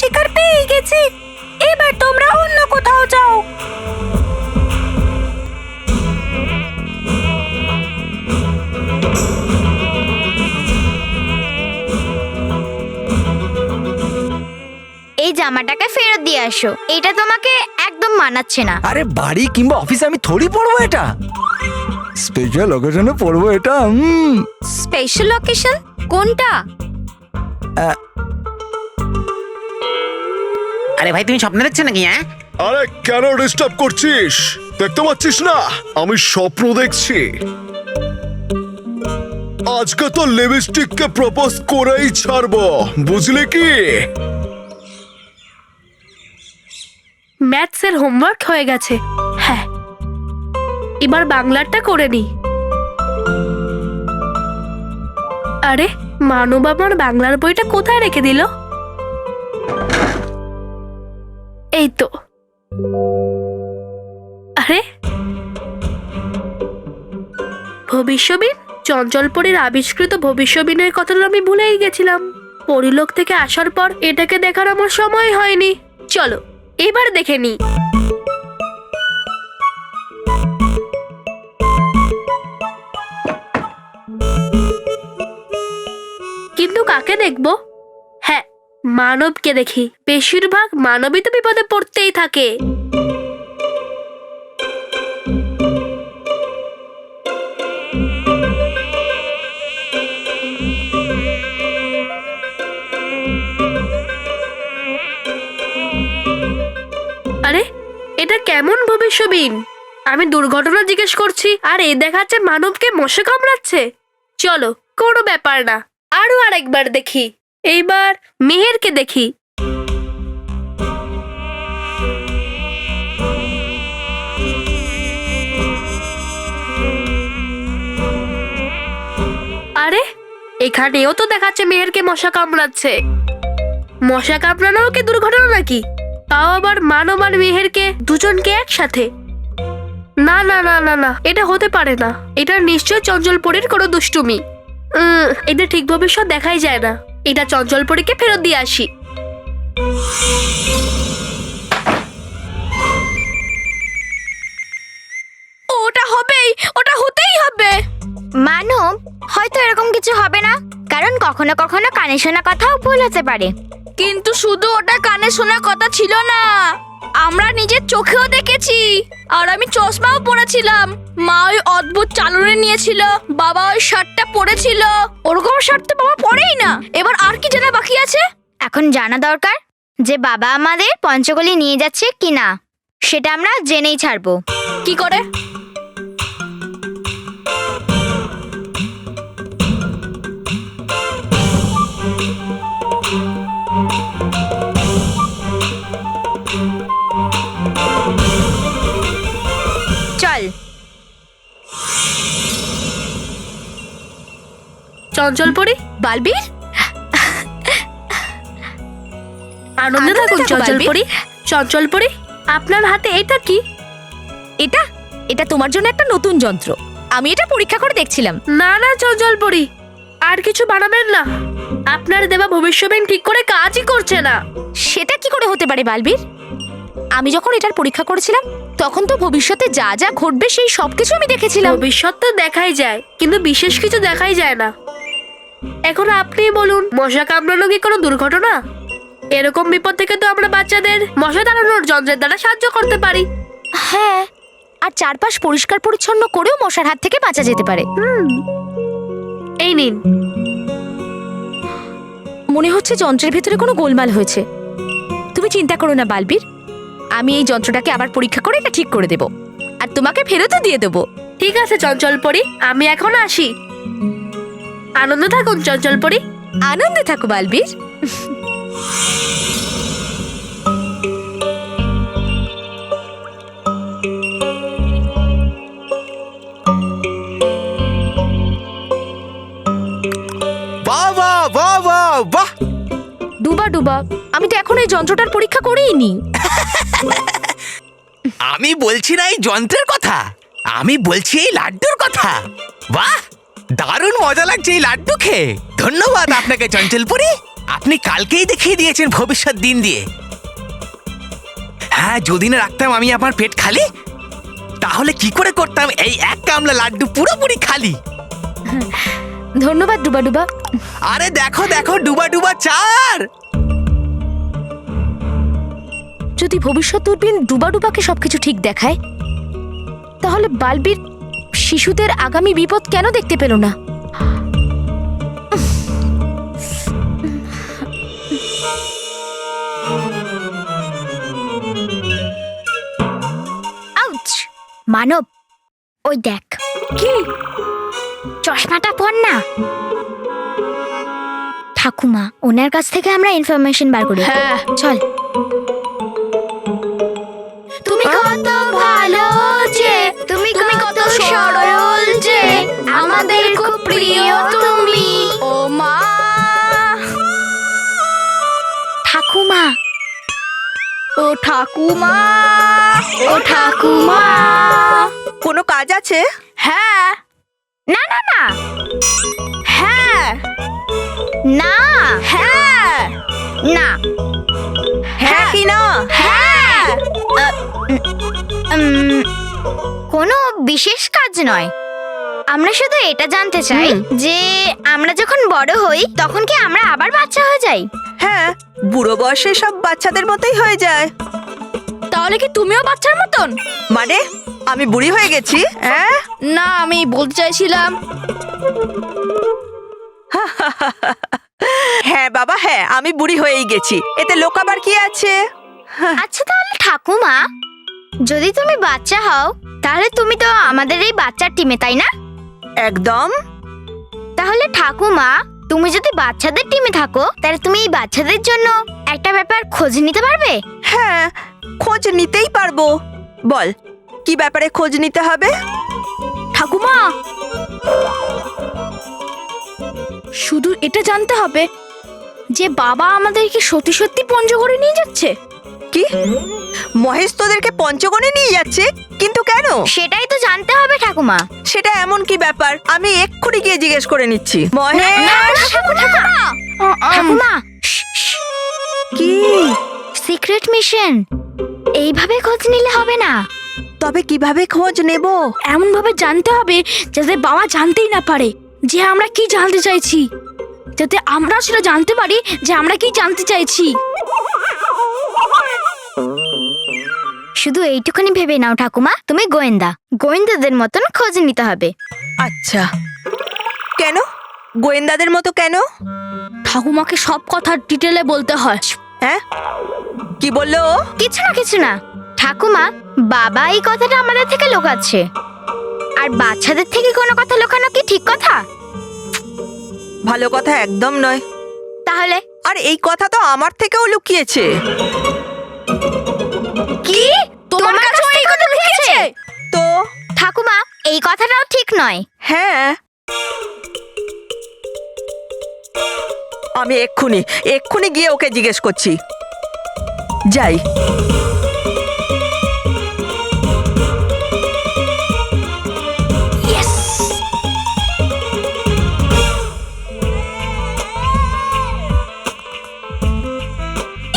শিকার পেয়ে গেছি। এবার তোমরা অন্য কোথাও যাও। এই জামাটাকে ফেরত দিয়ে আসো, এটা তোমাকে একদম মানাচ্ছে না। আরে বাড়ি কিংবা অফিসে আমি থোড়ি পরবো এটা, স্পেশাল অকেশনে পরবো এটা। স্পেশাল অকেশন কোনটা? আরে ভাই তুমি স্বপ্ন দেখছো নাকি? হ্যাঁ আরে কেন ডিস্টার্ব করছিস? দেখতে পাচ্ছিস না আমি স্বপ্ন দেখছি? আজকে তো লিপস্টিককে প্রপোজ করেই ছাড়বো, বুঝলি কি? ম্যাথসের হোমওয়ার্ক হয়ে গেছে। হ্যাঁ, এবার বাংলাটা করে নি। আরে মানব আমার বাংলার বইটা কোথায় রেখে দিল? এই তো। আরে ভবিষ্যবিন, চঞ্চলপরীর আবিষ্কৃত ভবিষ্যবিনের কথাটা আমি ভুলেই গেছিলাম। পরিলোক থেকে আসার পর এটাকে দেখার আমার সময় হয়নি। চলো এবার দেখে নি। কিন্তু কাকে দেখবো? হ্যাঁ, মানবকে দেখি। বেশিরভাগ মানবই তো বিপদে পড়তেই থাকে। আরে এটা কেমন ভবিষ্যবিন? আমি দুর্ঘটনা জিজ্ঞেস করছি আর এ দেখাচ্ছে মানবকে মশা কামড়াচ্ছে। চলো, কোনো ব্যাপার না, আরো আরেকবার দেখি। এইবার মেহেরকে দেখি। আরে এখানেও তো দেখাচ্ছে মেহেরকে মশা কামড়াচ্ছে। মশা কামড়ানো কি দুর্ঘটনা নাকি? তাও আবার মানব আর মেহেরকে দুজনকে একসাথে। না না না না না, এটা হতে পারে না। এটা নিশ্চয় চঞ্চলপরীর কোনো দুষ্টুমি। এটা ঠিক ভবিষ্যৎ দেখাই যায় না। এটা চঞ্চলপরীকে ফেরত দিয়ে আসি। ওটা হবেই, ওটা হতেই হবে। মানব, হয়তো এরকম কিছু হবে না, কারণ কখনো কখনো কানে শোনা কথাও ভুল হতে পারে। কিন্তু শুধু ওটা কানে শোনা কথা ছিল না, আমরা নিজের চোখেও দেখেছি। আর আমি চশমাও পরেছিলাম। মা ওই অদ্ভুত চালনে নিয়েছিল, বাবা ওই শার্টটা পরেছিল। ওরকম শার্ট তো বাবা পরেই না। এবার আর কি জানা বাকি আছে? এখন জানা দরকার যে বাবা আমাদের পঞ্চগলি নিয়ে যাচ্ছে কিনা। সেটা আমরা জেনেই ছাড়বো। কি করে? চল। চঞ্চলপরী, বালবীর, আনন্দে থাকুন চঞ্চলপরী। চঞ্চলপরী, আপনার হাতে এটা কি? এটা তোমার জন্য একটা নতুন যন্ত্র। আমি এটা পরীক্ষা করে দেখছিলাম। না না চঞ্চলপরী, আর কিছু বানাবেন না। আপনার দেওয়া ভবিষ্যবাণী ঠিক করে কাজই করছে না। সেটা কি করে হতে পারে বালবীর? আমি যখন এটার পরীক্ষা করেছিলাম তখন তো ভবিষ্যতে যা যা ঘটবে সেই সবকিছু আমি দেখেছিলাম। ভবিষ্যৎ তো দেখাই যায়, কিন্তু বিশেষ কিছু দেখাই যায় না। এখন আপনি বলুন, মশা কামড়ানো কি কোনো দুর্ঘটনা? এরকম বিপদ থেকে তো আমরা বাচ্চাদের মশা তাড়ানোর যন্ত্রের দ্বারা সাহায্য করতে পারি। হ্যাঁ, আর চারপাশ পরিষ্কার পরিচ্ছন্ন করেও মশার হাত থেকে বাঁচা যেতে পারে। এই নিন। মনে হচ্ছে যন্ত্রের ভেতরে কোনো গোলমাল হয়েছে। তুমি চিন্তা করো না বালবীর, আমি এই যন্ত্রটাকে আবার পরীক্ষা করে এটা ঠিক করে দেব, আর তোমাকে ফেরতও দিয়ে দেবো। ঠিক আছে চঞ্চলপরী, আমি এখন আসি। আনন্দ থাকুন চঞ্চলপরী। আনন্দে থাকো বালবীর। বাহ বাহ বাহ বাহ বাহ। ডুবা ডুবা, আমি তো এখন এই যন্ত্রটার পরীক্ষা করেই নি। আমি বলছি না এই যন্ত্রের কথা, আমি বলছি এই লাড্ডুর কথা। বাহ, দারুণ মজা লাগছে এই লাড্ডু খেয়ে। ধন্যবাদ আপনাকে চঞ্চলপুরি। আপনি কালকেই দেখিয়ে দিয়েছেন ভবিষ্যৎ দিন দিয়ে। হ্যাঁ, যদি না রাখতাম আমি আমার পেট খালি, তাহলে কি করে করতাম এই এক কামলা লাড্ডু পুরোপুরি খালি। ধন্যবাদ ডুবা ডুবা। আরে দেখো দেখো, ডুবা ডুবা 4। যদি ভবিষ্যৎ দূরবীন ডুবা ডুবাকে সবকিছু ঠিক দেখায়, তাহলে বালবির শিশুদের আগামী বিপদ কেন দেখতে পেল না? আউচ! মানব, ওই দেখ। কি? চশমাটা পর না। ঠাকুমা, ওনার কাছ থেকে আমরা ইনফরমেশন বার করি। হ্যাঁ। চল। তুমি কত ভালো যে, তুমি কত সরল যে, আমাদের খুব প্রিয় তুমি। ও মা! ঠাকুমা, ও ঠাকুমা! ও ঠাকুমা। কোনো কাজ আছে? হ্যাঁ। না না না। হ্যাঁ। না। হ্যাঁ। না। হ্যাঁ কি না? হ্যাঁ। কোনো বিশেষ কাজ নয়। আমরা শুধু এটা জানতে চাই যে আমরা যখন বড় হই তখন কি আমরা আবার বাচ্চা হয়ে যাই? হ্যাঁ, বুড়ো বয়সে সব বাচ্চাদের মতোই হয়ে যায়। তাহলে কি তুমিও বাচ্চার মতন? মানে আমি বুড়ি হয়ে গেছি? হ্যাঁ, না, আমি বলতে চাইছিলাম হ্যাঁ বাবা, হ্যাঁ আমি বুড়ি হয়েই গেছি, এতে লোকাবার কি আছে? আচ্ছা, তাহলে ঠাকুমা, যদি তুমি বাচ্চা হও তাহলে তুমি তো আমাদের এই বাচ্চার টিমে, তাই না? একদম। তাহলে ঠাকুমা, তুমি যদি বাচ্চাদের টিমে থাকো তাহলে তুমি এই বাচ্চাদের জন্য একটা ব্যাপার খোঁজ নিতে পারবে? হ্যাঁ, খোঁজ নিতেই পারবো। বল, কি ব্যাপারে খোঁজ নিতে হবে? ঠাকুমা, শুধু এটা জানতে হবে যে বাবা আমাদেরকে সত্যি সত্যি পঞ্চগড়ে নিয়ে যাচ্ছে। কি, মহেশ তোদেরকে পঞ্চগণে নিয়ে যাচ্ছে? কিন্তু কেন? সেটাই তো জানতে হবে ঠাকুমা। সেটা এমন কি ব্যাপার? আমি এক্ষুনি গিয়ে জিজ্ঞেস করে নিচ্ছি। মহেশ! ঠাকুমা, কি? সিক্রেট মিশন, এইভাবে খোঁজ নিলে হবে না। তবে কিভাবে খোঁজ নেব? এমন ভাবে জানতে হবে যাতে বাবা জানতেই না পারে যে আমরা কি জানতে চাইছি, যাতে আমরা সেটা জানতে পারি যে আমরা কি জানতে চাইছি। শুধু এইটুকুনি ভেবে নাও ঠাকুমা, তুমি গোয়েন্দা, গোয়েন্দাদের মতন খোঁজ নিতে হবে। আচ্ছা, কেন গোয়েন্দাদের মতো কেন? ঠাকুমাকে সব কথা ডিটেলে বলতে হয়। হ্যাঁ, কি বললো ও? কিছু না ঠাকুমা, বাবা এই কথাটা আমাদের থেকে লুকাচ্ছে। আর বাচ্চাদের থেকে কোনো কথা লুকানো কি ঠিক কথা? ভালো কথা একদম নয়। তাহলে আর এই কথা তো আমার থেকেও লুকিয়েছে। কি? তোমার কাছে এই কথা লুকিয়েছে? তো ঠাকুমা, এই কথাটাও ঠিক নয়। হ্যাঁ, আমি এক্ষুনি গিয়ে ওকে জিজ্ঞেস করছি। যাই।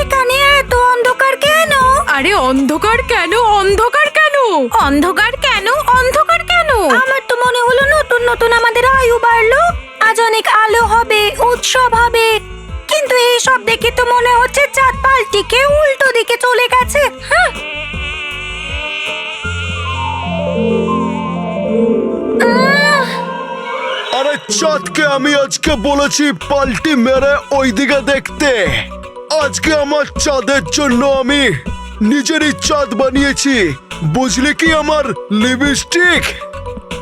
এখানে এত অন্ধকার কেন? আরে অন্ধকার কেন? অন্ধকার কেন? অন্ধকার কেন? অন্ধকার কেন? আমার তো মনে হলো নতুন নতুন আমাদের আয়ু বাড়লো, আজ অনেক আলো হবে, উৎসব হবে, কিন্তু এই সব দেখে তো মনে হচ্ছে চাঁদ পাল্টিকে উল্টো দিকে চলে গেছে। হ্যাঁ, আরে চাঁদকে আমি আজকে বলেছি পাল্টি মেরে ওইদিকে দেখতে। আজকে আমার চাঁদের জন্য আমি নিজেরই চাঁদ বানিয়েছি, বুঝলি কি আমার লিপস্টিক।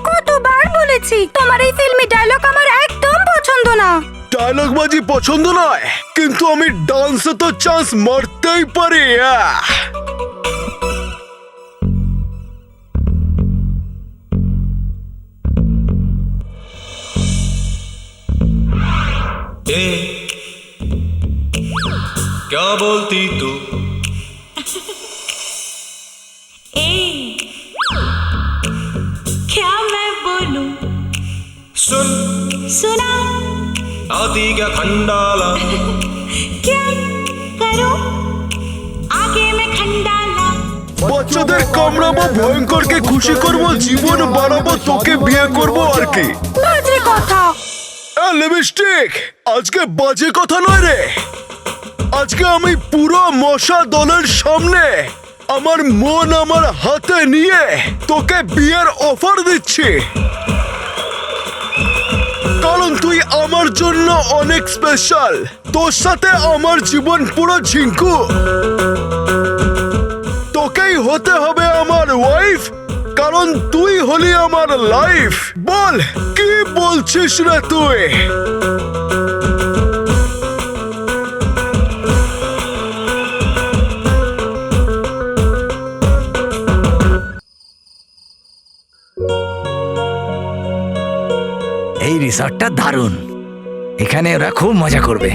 কতবার বলেছি তোমার এই ফিল্মি ডায়লগ আমার একদম পছন্দ না। ডায়লগ বাজি পছন্দ নয়, কিন্তু আমি ডান্সে তো চান্স মারতেই পারি। क्या बोलती तू? क्या मैं बोलूं? सुन सुना आती क्या खंडाला क्या करो आगे में खंडाला বাচ্চাদের কামড়াবো, ভয়ঙ্করকে খুশি করবো, জীবন বাড়াবো, তোকে বিয়ে করবো আর কি। বাজে কথা। লিপস্টিক, আজকে বাজে কথা নয় রে। আজকে আমি পুরো মশা দলের সামনে আমার মন আমার হাতে নিয়ে তোকে বিয়ের অফার দিচ্ছি, কারণ তুই আমার জন্য অনেক স্পেশাল। তোর সাথে আমার জীবন পুরো ঝিঙ্কু। তোকেই হতে হবে আমার ওয়াইফ, কারণ তুই হলি আমার লাইফ। বল কি বলছিস রে তুই? এই রিসর্টটা দারুণ, এখানে ওরা খুব মজা করবে।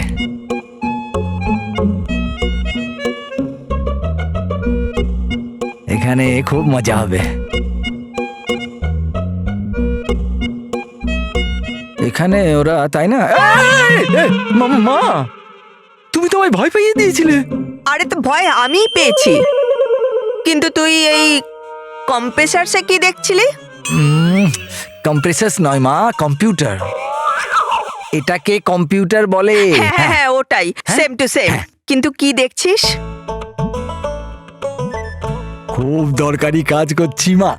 এখানে খুব মজা হবে। এখানে ওরা, তাই না? মা, তুমি তো আমায় ভয় পাইয়ে দিয়েছিলে। আরে তো ভয় আমিই পেয়েছি, কিন্তু তুই এই কম্প্রেসারসে কি দেখছিলি? কম্প্রেসার নয় মা, কম্পিউটার। এটাকে কম্পিউটার বলে। হ্যাঁ হ্যাঁ হ্যাঁ, ওটাই, সেম টু সেম। কিন্তু কি দেখছিস? খুব দরকারি কাজ করছি মা।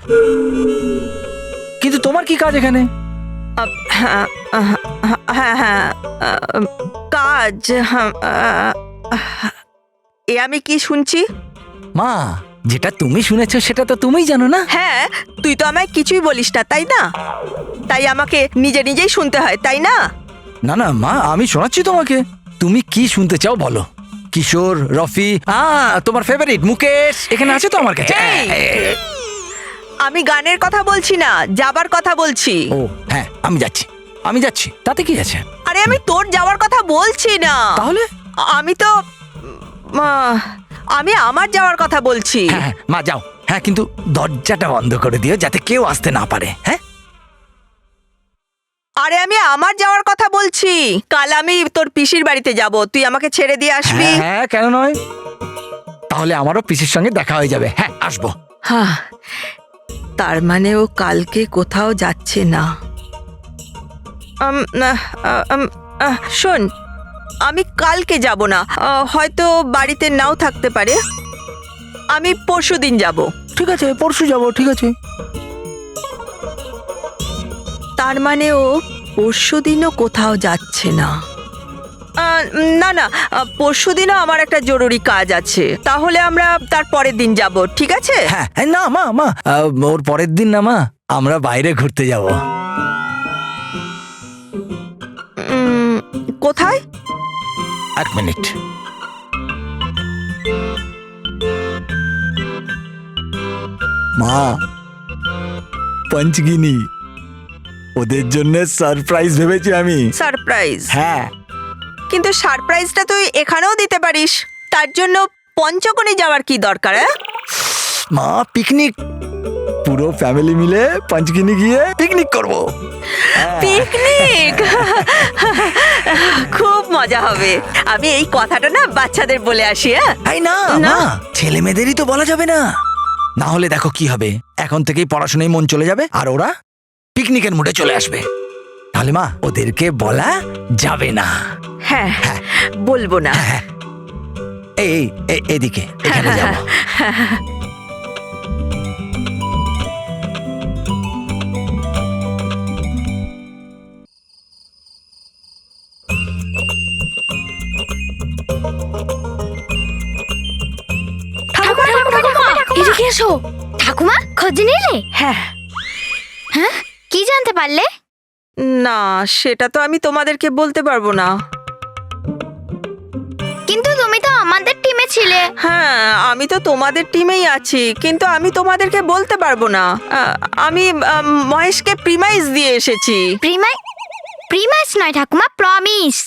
কিন্তু তোমার কি কাজ এখানে? হ্যাঁ হ্যাঁ হ্যাঁ, কাজ। এ আমি কি শুনছি? মা, যেটা তুমি শুনেছো সেটা তো তুমিই জানো না। হ্যাঁ, তুই তো আমায় কিছুই বলিস না, তাই না? তাই আমাকে নিজে নিজেই শুনতে হয়, তাই না? না না মা, আমি শোনাচ্ছি তোমাকে। তুমি কি শুনতে চাও বলো? কিশোর, রফি, তোমার ফেভারিট মুকেশ এখানে আছে তো আমার কাছে। আমি গানের কথা বলছি না, যাবার কথা বলছি। ও হ্যাঁ, আমি যাচ্ছি, তাতে কি আছে? আরে আমি তোর যাওয়ার কথা বলছি না। তাহলে? আমি তো আমি আমার যাওয়ার কথা বলছি। হ্যাঁ হ্যাঁ, মা যাও। হ্যাঁ, কিন্তু দরজাটা বন্ধ করে দিও যাতে কেউ আসতে না পারে। হ্যাঁ, আরে আমি আমার যাওয়ার কথা বলছি। কাল আমি তোর পিসির বাড়িতে যাব, তুই আমাকে ছেড়ে দিয়ে আসবি। হ্যাঁ হ্যাঁ, কেন নয়? তাহলে আমারও পিসির সঙ্গে দেখা হয়ে যাবে। হ্যাঁ, আসবো। হ্যাঁ, তার মানে ও কালকে কোথাও যাচ্ছে না। শোন, আমি কালকে যাব না, হয়তো বাড়িতে নাও থাকতে পারে। আমি পরশুদিন যাব। ঠিক আছে, পরশু যাবো। ঠিক আছে। তার মানে ও পরশুদিনও কোথাও যাচ্ছে না। না না, পরশুদিনও আমার একটা জরুরি কাজ আছে, তাহলে আমরা তার পরের দিন যাব, ঠিক আছে? হ্যাঁ না মা, ওর পরের দিন না মা, আমরা বাইরে ঘুরতে যাব। কোথায়? এক মিনিট। মা, পঞ্চগিনি, ওদের জন্য সারপ্রাইজ ভেবেছি আমি। সারপ্রাইজ? হ্যাঁ। কিন্তু সারপ্রাইজটা তুই এখানেও দিতে পারিস, তার জন্য পঞ্চগণে যাওয়ার কি দরকার? মা, পিকনিক, পুরো ফ্যামিলি মিলে পঞ্চগিনি গিয়ে পিকনিক করব। পিকনিক? খুব মজা হবে। আমি এই কথাটা না বাচ্চাদের বলে আসি। এই না না, ছেলে মেয়েদেরই তো বলা যাবে না, না হলে দেখো কি হবে। এখন থেকেই পড়াশোনায় মন চলে যাবে আর ওরা পিকনিকের মুডে চলে আসবে। তাহলে মা, ওদেরকে বলা যাবে না। হ্যাঁ, বলবো না। এই এদিকে, এখানে যাবো। এদিকে এসো। ঠাকুমা, খোঁজ নিলে? হ্যাঁ। হ্যাঁ, কি জানতে পারলে? না, সেটা তো আমি তোমাদেরকে বলতে পারবো না। কিন্তু তুমি তো আমাদের টিমে ছিলে। হ্যাঁ, আমি তো তোমাদের টিমেই আছি, কিন্তু আমি তোমাদেরকে বলতে পারবো না। আমি মহেশকে প্রিমাইজ দিয়ে এসেছি। প্রিমাইস নয় ঠাকুমা, প্রমিস।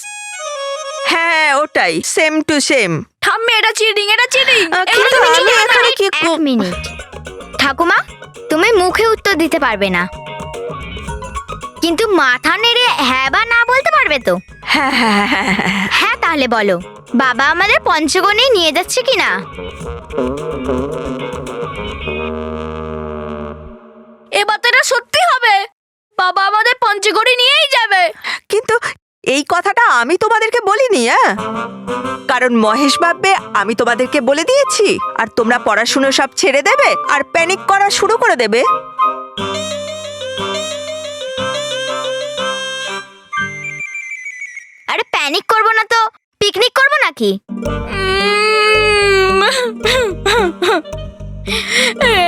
হ্যাঁ, ওটাই, সেম টু সেম। থাম্মে, এটা চিটিং, এটা চিটিং। কিন্তু আমি এখানে কি এক মিনিট ঠাকুমা, তুমি মুখে উত্তর দিতে পারবে না, কিন্তু মাথা নেড়ে হ্যাঁ বা না বলতে পারবে। যাবে তো? হ্যাঁ হ্যাঁ হ্যাঁ হ্যাঁ হ্যাঁ। হ্যাঁ তাহলে বলো, বাবা আমাদের পঞ্চগণে নিয়ে যাচ্ছে কিনা? এবার তো এটা সত্যি হবে, বাবা আমাদের পঞ্চগড়ে নিয়েই যাবে। কিন্তু এই কথাটা আমি তোমাদেরকে বলিনি, হ্যাঁ, কারণ মহেশ ভাববে আমি তোমাদেরকে বলে দিয়েছি আর তোমরা পড়াশুনো সব ছেড়ে দেবে আর প্যানিক করা শুরু করে দেবে। আরে প্যানিক করবো না তো পিকনিক করবো নাকি?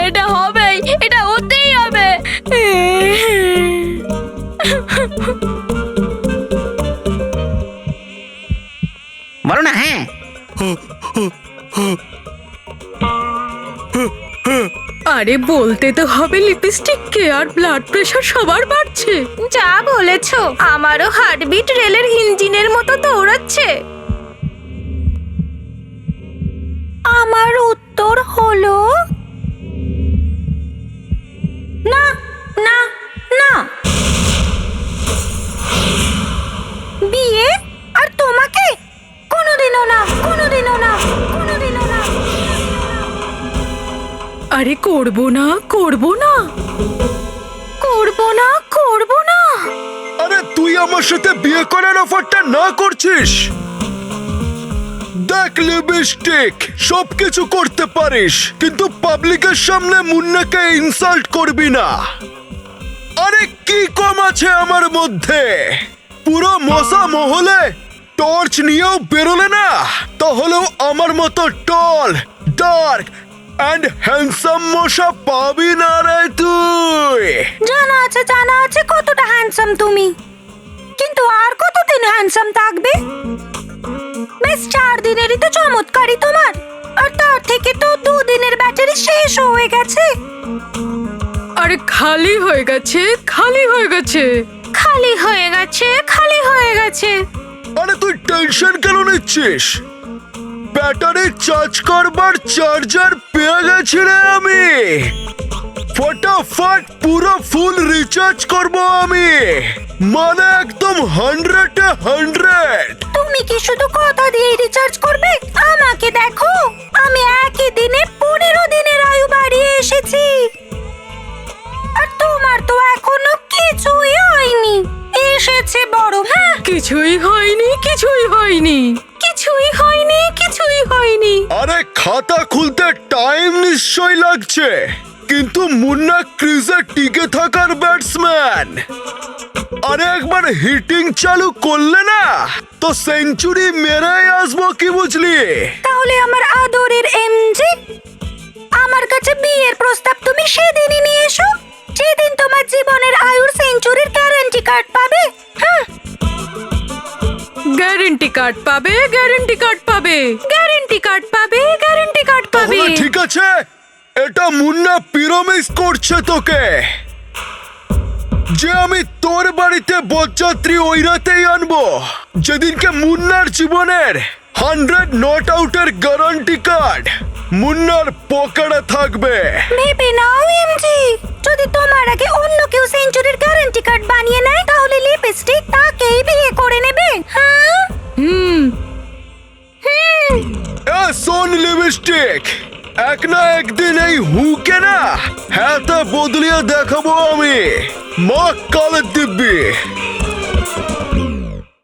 এটা হবে, এটা হতেই হবে। বলো না। হ্যাঁ, আরে বলতে তো হবে লিপস্টিককে, আর ব্লাড প্রেশার সবার বাড়ছে। যা বলেছো, আমারও হার্টবিট রেলের ইঞ্জিনের মতো দৌড়াচ্ছে। আমার উত্তর হলো না, না, না। বিয়ে আর তোমাকে কোনোদিনও না, কোনোদিনও না, কোনোদিনও না। আরে করবো না, করবো না, করবো না, করবো না। আরে তুই আমার সাথে বিয়ে করার অফারটা না করছিস? দেখ লিপস্টিক, সবকিছু করতে পারিস কিন্তু পাবলিকের সামনে মুন্নাকে ইনসাল্ট করবি না। আরে কি কম আছে আমার মধ্যে? পুরো মশা মহলে টর্চ নিয়েও বেরোলে না, তাহলেও আমার মতো টল, ডার্ক অ্যান্ড হ্যান্ডসাম মশা পাবি না রে তুই। জানা আছে কতটা হ্যান্ডসাম তুমি, কিন্তু আর কতদিন হ্যান্ডসাম থাকবে? বেশ 4 দিনেরই তো চমৎকারই তোমার, আর তার থেকে তো 2 দিনের ব্যাটারি শেষ হয়ে গেছে। আরে খালি হয়ে গেছে, খালি হয়ে গেছে, খালি হয়ে গেছে, খালি হয়ে গেছে। আরে তুই টেনশন কেন নিচ্ছিস? ব্যাটারি চার্জ করবার চার্জার পেয়ে গেছি রে আমি। ফটাফট পুরো ফুল রিচার্জ করব আমি, মানে একদম 100 তুমি কি শুধু কথা দিয়ে রিচার্জ করবে? আমাকে দেখো, আমি একই দিনে 15 দিনের আয়ু বাড়িয়ে এসেছি, আর তোমার তো এখনো কিছুই হয়নি। এসেছে বড়, হ্যাঁ, কিছুই হয়নি, কিছুই হয়নি, কিছুই হয়নি, কিছুই হয়নি। আরে খাতা খুলতে টাইম নিশ্চয় লাগছে, কিন্তু মুন্না ক্রিজে টিকে থাকার ব্যাটসম্যান। আরে একবার হিটিং চালু করলে না তো সেঞ্চুরি মেরেই আসবো, কি বুঝলি? তাহলে আমার আদরের এমজি, আমার কাছে বিয়ের প্রস্তাব তুমি সেদিনই নিয়ে এসো, যেদিন তোমার জীবনের আয়ুর সেঞ্চুরির গ্যারান্টি কার্ড পাবে। হ্যাঁ, গ্যারান্টি কার্ড পাবে, গ্যারান্টি কার্ড পাবে, গ্যারান্টি কার্ড পাবে, গ্যারান্টি কার্ড পাবে। তাহলে ঠিক আছে, এটা মুন্না পিরোমিস করছে তোকে যে আমি তোর বাড়িতে বরযাত্রী ওই রাতেই আনবো যেদিনকে মুন্নার জীবনের 100 নট আউটের গ্যারান্টি কার্ড মুন্নার পকেটে থাকবে। ভেবে নাও এমজি, যদি তোমার আগে অন্য কেউ সেঞ্চুরির গ্যারান্টি কার্ড বানিয়ে নেয়, তাহলে লিপস্টিক তাকেই বিয়ে করে নেবে। হ্যাঁ, শোন লিপস্টিক, এক না একদিন এই হুকে না হাতে বদলিয়ে দেখাবো আমি, মা কালের দিব্যি।